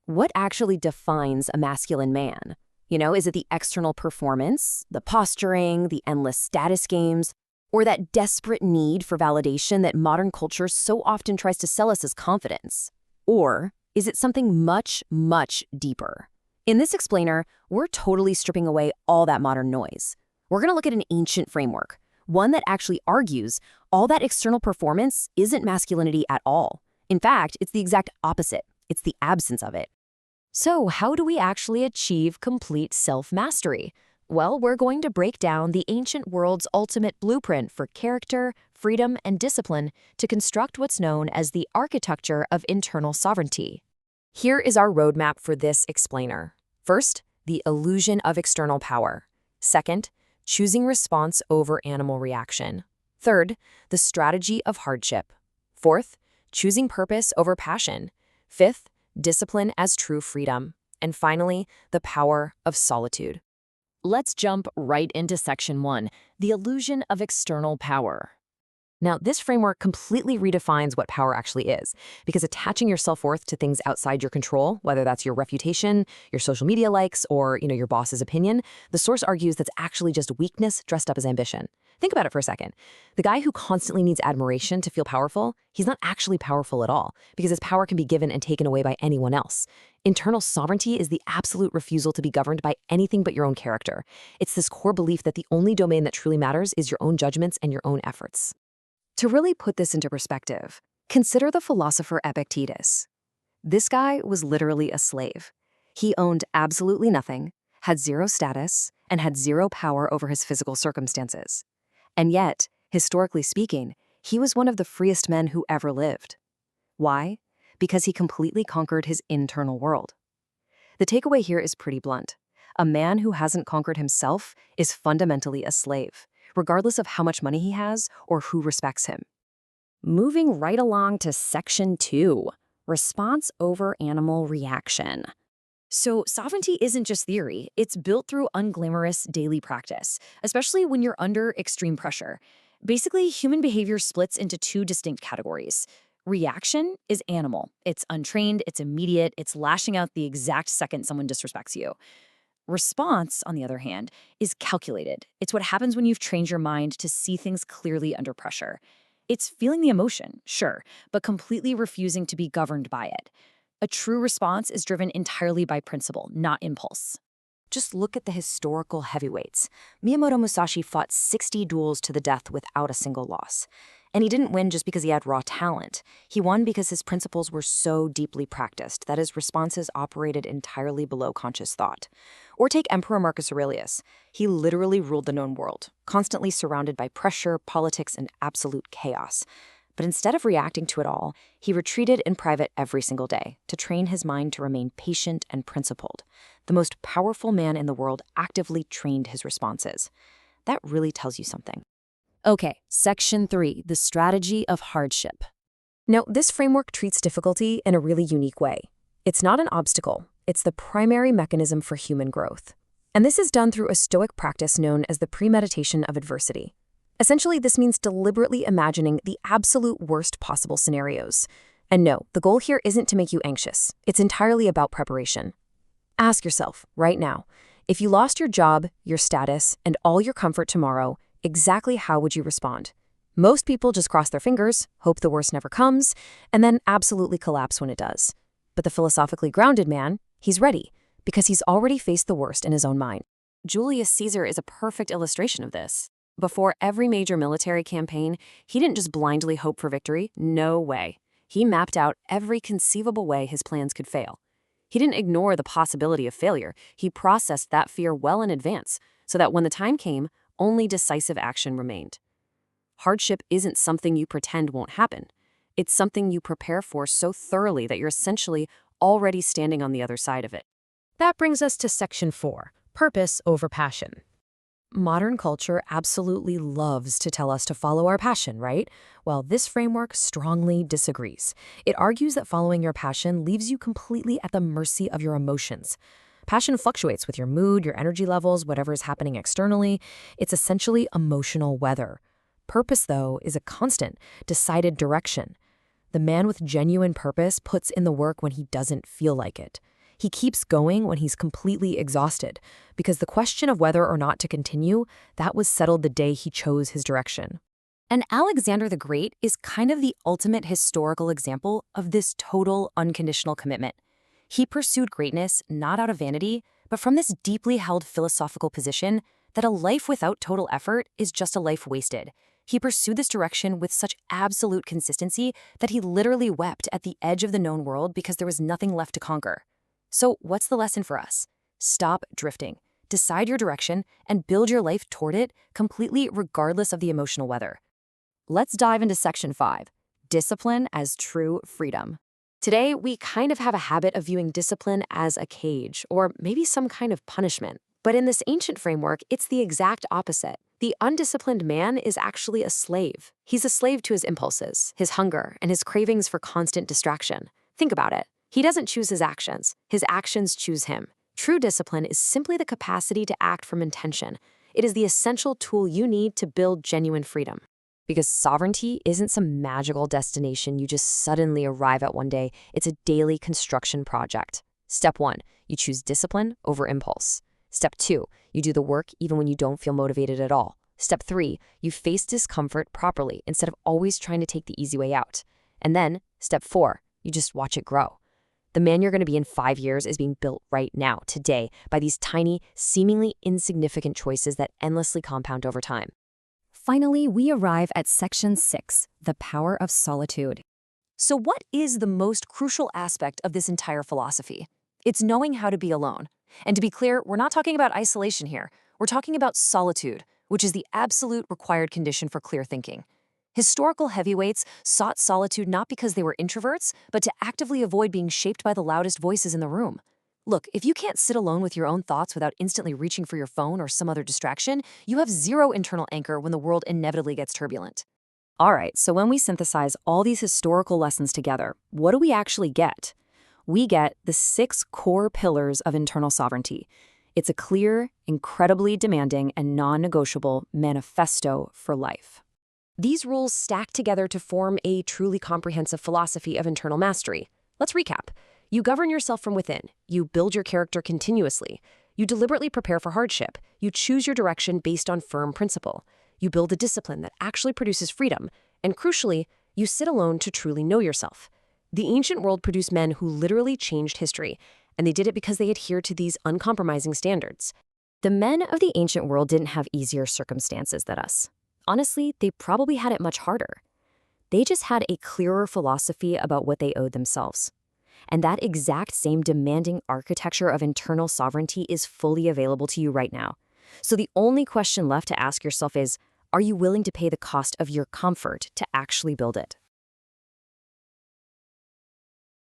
What actually defines a masculine man? Is it the external performance, the posturing, the endless status games, or that desperate need for validation that modern culture so often tries to sell us as confidence? Or is it something much, much deeper? In this explainer, we're totally stripping away all that modern noise. We're going to look at an ancient framework, one that actually argues all that external performance isn't masculinity at all. In fact, it's the exact opposite. It's the absence of it. So how do we actually achieve complete self-mastery? Well, we're going to break down the ancient world's ultimate blueprint for character, freedom, and discipline to construct what's known as the architecture of internal sovereignty. Here is our roadmap for this explainer. First, the illusion of external power. Second, choosing response over animal reaction. Third, the strategy of hardship. Fourth, choosing purpose over passion. Fifth, discipline as true freedom. And finally, the power of solitude. Let's jump right into Section 1, the illusion of external power. Now, this framework completely redefines what power actually is, because attaching your self-worth to things outside your control, whether that's your reputation, your social media likes, or your boss's opinion, the source argues that's actually just weakness dressed up as ambition. Think about it for a second. The guy who constantly needs admiration to feel powerful, he's not actually powerful at all, because his power can be given and taken away by anyone else. Internal sovereignty is the absolute refusal to be governed by anything but your own character. It's this core belief that the only domain that truly matters is your own judgments and your own efforts. To really put this into perspective, consider the philosopher Epictetus. This guy was literally a slave. He owned absolutely nothing, had zero status, and had zero power over his physical circumstances. And yet, historically speaking, he was one of the freest men who ever lived. Why? Because he completely conquered his internal world. The takeaway here is pretty blunt. A man who hasn't conquered himself is fundamentally a slave, regardless of how much money he has or who respects him. Moving right along to Section 2, response over animal reaction. So sovereignty isn't just theory, it's built through unglamorous daily practice, especially when you're under extreme pressure. Basically, human behavior splits into two distinct categories. Reaction is animal. It's untrained, it's immediate, it's lashing out the exact second someone disrespects you. Response, on the other hand, is calculated. It's what happens when you've trained your mind to see things clearly under pressure. It's feeling the emotion, sure, but completely refusing to be governed by it. A true response is driven entirely by principle, not impulse. Just look at the historical heavyweights. Miyamoto Musashi fought 60 duels to the death without a single loss. And he didn't win just because he had raw talent. He won because his principles were so deeply practiced that his responses operated entirely below conscious thought. Or take Emperor Marcus Aurelius. He literally ruled the known world, constantly surrounded by pressure, politics, and absolute chaos. But instead of reacting to it all, he retreated in private every single day to train his mind to remain patient and principled. The most powerful man in the world actively trained his responses. That really tells you something. Okay, Section 3, the strategy of hardship. Now, this framework treats difficulty in a really unique way. It's not an obstacle, it's the primary mechanism for human growth. And this is done through a Stoic practice known as the premeditation of adversity. Essentially, this means deliberately imagining the absolute worst possible scenarios. And no, the goal here isn't to make you anxious. It's entirely about preparation. Ask yourself, right now, if you lost your job, your status, and all your comfort tomorrow, exactly how would you respond? Most people just cross their fingers, hope the worst never comes, and then absolutely collapse when it does. But the philosophically grounded man, he's ready, because he's already faced the worst in his own mind. Julius Caesar is a perfect illustration of this. Before every major military campaign, he didn't just blindly hope for victory. No way. He mapped out every conceivable way his plans could fail. He didn't ignore the possibility of failure. He processed that fear well in advance, so that when the time came, only decisive action remained. Hardship isn't something you pretend won't happen. It's something you prepare for so thoroughly that you're essentially already standing on the other side of it. That brings us to Section 4, purpose over passion. Modern culture absolutely loves to tell us to follow our passion, right? Well, this framework strongly disagrees. It argues that following your passion leaves you completely at the mercy of your emotions. Passion fluctuates with your mood, your energy levels, whatever is happening externally. It's essentially emotional weather. Purpose, though, is a constant, decided direction. The man with genuine purpose puts in the work when he doesn't feel like it. He keeps going when he's completely exhausted, because the question of whether or not to continue, that was settled the day he chose his direction. And Alexander the Great is kind of the ultimate historical example of this total unconditional commitment. He pursued greatness not out of vanity, but from this deeply held philosophical position that a life without total effort is just a life wasted. He pursued this direction with such absolute consistency that he literally wept at the edge of the known world because there was nothing left to conquer. So what's the lesson for us? Stop drifting. Decide your direction and build your life toward it completely regardless of the emotional weather. Let's dive into Section 5, Discipline as True Freedom. Today, we kind of have a habit of viewing discipline as a cage, or maybe some kind of punishment. But in this ancient framework, it's the exact opposite. The undisciplined man is actually a slave. He's a slave to his impulses, his hunger, and his cravings for constant distraction. Think about it. He doesn't choose his actions choose him. True discipline is simply the capacity to act from intention. It is the essential tool you need to build genuine freedom. Because sovereignty isn't some magical destination you just suddenly arrive at one day. It's a daily construction project. Step 1, you choose discipline over impulse. Step 2, you do the work even when you don't feel motivated at all. Step 3, you face discomfort properly instead of always trying to take the easy way out. And then, Step 4, you just watch it grow. The man you're going to be in 5 years is being built right now, today, by these tiny, seemingly insignificant choices that endlessly compound over time. Finally, we arrive at Section 6, the power of solitude. So what is the most crucial aspect of this entire philosophy? It's knowing how to be alone. And to be clear, we're not talking about isolation here. We're talking about solitude, which is the absolute required condition for clear thinking. Historical heavyweights sought solitude not because they were introverts, but to actively avoid being shaped by the loudest voices in the room. Look, if you can't sit alone with your own thoughts without instantly reaching for your phone or some other distraction, you have zero internal anchor when the world inevitably gets turbulent. All right, so when we synthesize all these historical lessons together, what do we actually get? We get the 6 core pillars of internal sovereignty. It's a clear, incredibly demanding, and non-negotiable manifesto for life. These rules stack together to form a truly comprehensive philosophy of internal mastery. Let's recap. You govern yourself from within. You build your character continuously. You deliberately prepare for hardship. You choose your direction based on firm principle. You build a discipline that actually produces freedom. And crucially, you sit alone to truly know yourself. The ancient world produced men who literally changed history, and they did it because they adhered to these uncompromising standards. The men of the ancient world didn't have easier circumstances than us. Honestly, they probably had it much harder. They just had a clearer philosophy about what they owed themselves. And that exact same demanding architecture of internal sovereignty is fully available to you right now. So the only question left to ask yourself is, are you willing to pay the cost of your comfort to actually build it?